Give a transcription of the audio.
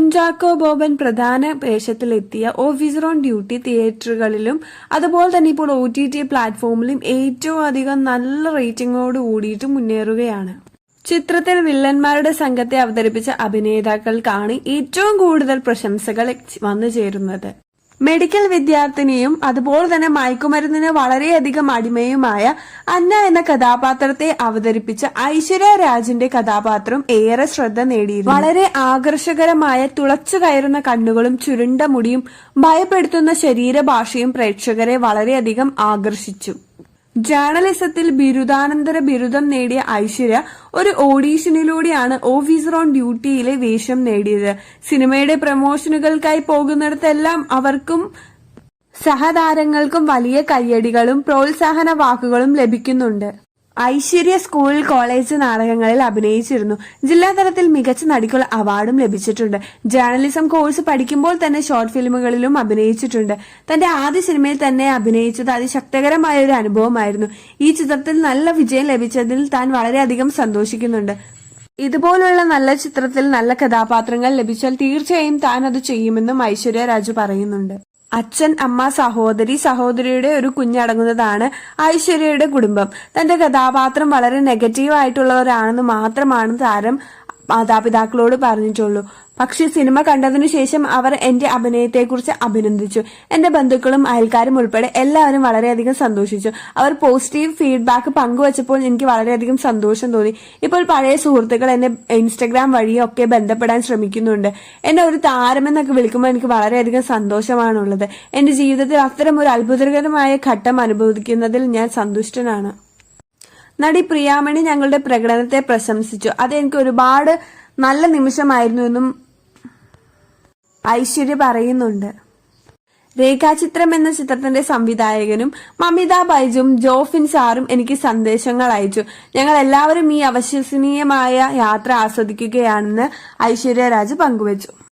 കുഞ്ചാക്കോ ബോബൻ പ്രധാന വേഷത്തിലെത്തിയ officer on duty തിയേറ്ററുകളിലും അതുപോലെ തന്നെ ഇപ്പോൾ OTT പ്ലാറ്റ്ഫോമിലും ഏറ്റവും അധികം നല്ല റേറ്റിംഗോട് കൂടിയിട്ട് മുന്നേറുകയാണ്. ചിത്രത്തിൽ വില്ലന്മാരുടെ സംഘത്തെ അവതരിപ്പിച്ച അഭിനേതാക്കൾക്കാണ് ഏറ്റവും കൂടുതൽ പ്രശംസകൾ വന്നു ചേരുന്നത്. മെഡിക്കൽ വിദ്യാർത്ഥിനിയും അതുപോലെ തന്നെ മയക്കുമരുന്നിന് വളരെയധികം അടിമയുമായ അന്ന എന്ന കഥാപാത്രത്തെ അവതരിപ്പിച്ച ഐശ്വര്യ രാജിന്റെ കഥാപാത്രം ഏറെ ശ്രദ്ധ നേടിയിരുന്നു. വളരെ ആകർഷകരമായ തുളച്ചു കയറുന്ന കണ്ണുകളും ചുരുണ്ട മുടിയും ഭയപ്പെടുത്തുന്ന ശരീരഭാഷയും പ്രേക്ഷകരെ വളരെയധികം ആകർഷിച്ചു. ജേർണലിസത്തിൽ ബിരുദാനന്തര ബിരുദം നേടിയ ഐശ്വര്യ ഒരു ഓഡീഷനിലൂടെയാണ് ഓഫീസർ ഓൺ ഡ്യൂട്ടിയിലെ വേഷം നേടിയത്. സിനിമയുടെ പ്രമോഷനുകൾക്കായി പോകുന്നിടത്തെല്ലാം അവർക്കും സഹതാരങ്ങൾക്കും വലിയ കയ്യടികളും പ്രോത്സാഹന വാക്കുകളും ലഭിക്കുന്നുണ്ട്. ഐശ്വര്യ സ്കൂൾ കോളേജ് നാടകങ്ങളിൽ അഭിനയിച്ചിരുന്നു. ജില്ലാതലത്തിൽ മികച്ച നടിക്കുള്ള അവാർഡും ലഭിച്ചിട്ടുണ്ട്. ജേർണലിസം കോഴ്സ് പഠിക്കുമ്പോൾ തന്നെ ഷോർട്ട് ഫിലിമുകളിലും അഭിനയിച്ചിട്ടുണ്ട്. തന്റെ ആദ്യ സിനിമയിൽ തന്നെ അഭിനയിച്ചത് അതിശക്തകരമായ ഒരു അനുഭവമായിരുന്നു. ഈ ചിത്രത്തിൽ നല്ല വിജയം ലഭിച്ചതിൽ താൻ വളരെയധികം സന്തോഷിക്കുന്നുണ്ട്. ഇതുപോലുള്ള നല്ല ചിത്രത്തിൽ നല്ല കഥാപാത്രങ്ങൾ ലഭിച്ചാൽ തീർച്ചയായും താൻ അത് ചെയ്യുമെന്നും ഐശ്വര്യ രാജു പറയുന്നുണ്ട്. അച്ഛൻ, അമ്മ, സഹോദരിയുടെ ഒരു കുഞ്ഞടങ്ങുന്നതാണ് ഐശ്വര്യയുടെ കുടുംബം. തന്റെ കഥാപാത്രം വളരെ നെഗറ്റീവ് ആയിട്ടുള്ളവരാണെന്ന് മാത്രമാണ് താരം മാതാപിതാക്കളോട് പറഞ്ഞിട്ടുള്ളൂ. പക്ഷെ സിനിമ കണ്ടതിനു ശേഷം അവർ എന്റെ അഭിനയത്തെക്കുറിച്ച് അഭിനന്ദിച്ചു. എന്റെ ബന്ധുക്കളും അയൽക്കാരും ഉൾപ്പെടെ എല്ലാവരും വളരെയധികം സന്തോഷിച്ചു. അവർ പോസിറ്റീവ് ഫീഡ്ബാക്ക് പങ്കുവച്ചപ്പോൾ എനിക്ക് വളരെയധികം സന്തോഷം തോന്നി. ഇപ്പോൾ പഴയ സുഹൃത്തുക്കൾ എന്നെ ഇൻസ്റ്റഗ്രാം വഴിയൊക്കെ ബന്ധപ്പെടാൻ ശ്രമിക്കുന്നുണ്ട്. എന്നെ ഒരു താരമെന്നൊക്കെ വിളിക്കുമ്പോൾ എനിക്ക് വളരെയധികം സന്തോഷമാണുള്ളത്. എന്റെ ജീവിതത്തിൽ അത്തരം ഒരു അത്ഭുതകരമായ ഘട്ടം അനുഭവിക്കുന്നതിൽ ഞാൻ സന്തുഷ്ടനാണ്. നടി പ്രിയാമണി ഞങ്ങളുടെ പ്രകടനത്തെ പ്രശംസിച്ചു. അത് എനിക്ക് ഒരുപാട് നല്ല നിമിഷമായിരുന്നു എന്നും ഐശ്വര്യ പറയുന്നുണ്ട്. രേഖാചിത്രം എന്ന ചിത്രത്തിന്റെ സംവിധായകനും മമിത ബൈജും ജോഫിൻ സാറും എനിക്ക് സന്ദേശങ്ങൾ അയച്ചു. ഞങ്ങൾ എല്ലാവരും ഈ അവിശ്വസനീയമായ യാത്ര ആസ്വദിക്കുകയാണെന്ന് ഐശ്വര്യ രാജ് പങ്കുവച്ചു.